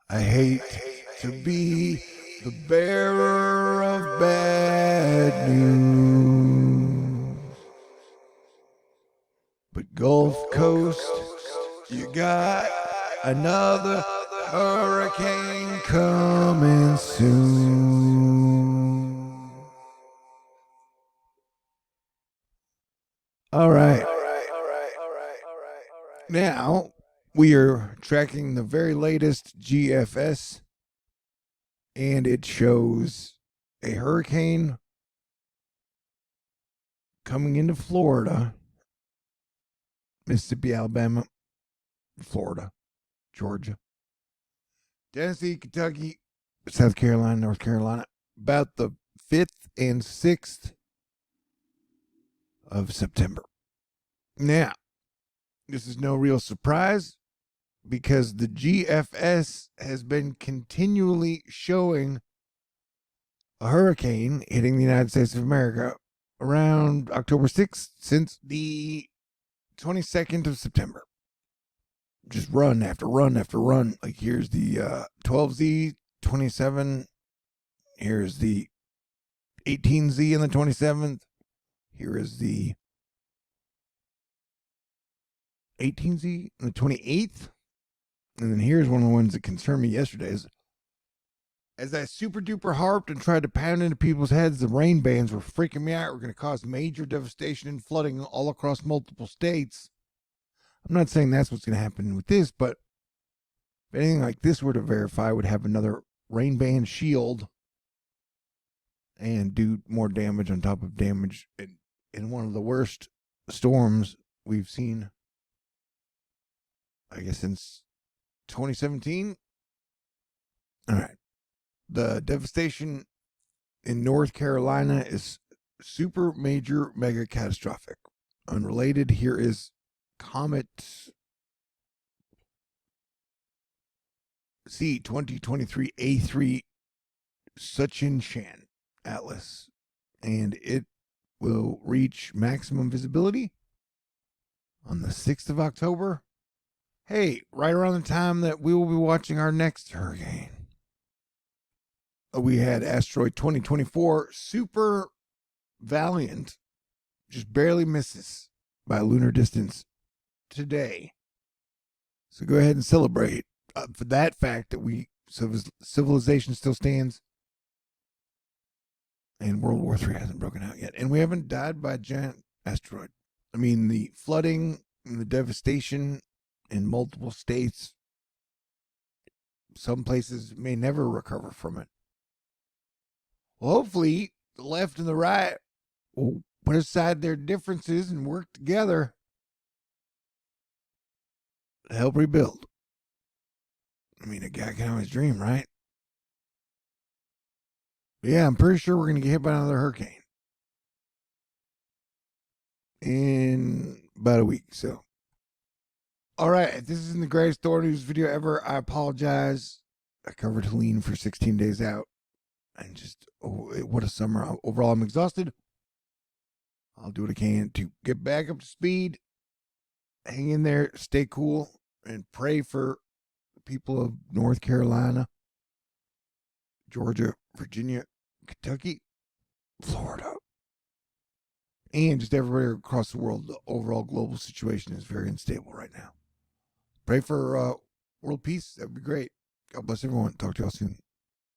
I hate to be the bearer of bad news. But Gulf Coast, you got another hurricane coming soon. All right. Now we are tracking the very latest GFS, and it shows a hurricane coming into Florida, Mississippi, Alabama, Florida, Georgia, Tennessee, Kentucky, South Carolina, North Carolina, about the 5th and 6th of September. Now, this is no real surprise because the GFS has been continually showing a hurricane hitting the United States of America around October 6th since the 22nd of September. Just run after run after run. Like here's the 12Z 27. Here's the 18Z on the 27th. Here is the 18Z on the 28th. And then here's one of the ones that concerned me yesterday. As I super duper harped and tried to pound into people's heads, the rain bands were freaking me out. We're going to cause major devastation and flooding all across multiple states. I'm not saying that's what's going to happen with this, but if anything like this were to verify, would have another rain band shield and do more damage on top of damage in one of the worst storms we've seen, I guess, since 2017. All right. The devastation in North Carolina is super major mega catastrophic. Unrelated, here is Comet C 2023 A3 Suchinshan Atlas, and it will reach maximum visibility on the 6th of October. Hey, right around the time that we will be watching our next hurricane. We had asteroid 2024 Super Valiant, just barely misses by lunar distance today. So go ahead and celebrate for that fact that civilization still stands and World War III hasn't broken out yet. And we haven't died by a giant asteroid. I mean, the flooding and the devastation in multiple states, some places may never recover from it. Well, hopefully, the left and the right will put aside their differences and work together to help rebuild. I mean, a guy can always dream, right? But yeah, I'm pretty sure we're going to get hit by another hurricane in about a week. So, all right, if this isn't the greatest Thor news video ever, I apologize. I covered Helene for 16 days out. And just, what a summer. Overall, I'm exhausted. I'll do what I can to get back up to speed. Hang in there, stay cool, and pray for the people of North Carolina, Georgia, Virginia, Kentucky, Florida, and just everywhere across the world. The overall global situation is very unstable right now. Pray for world peace. That would be great. God bless everyone. Talk to y'all soon.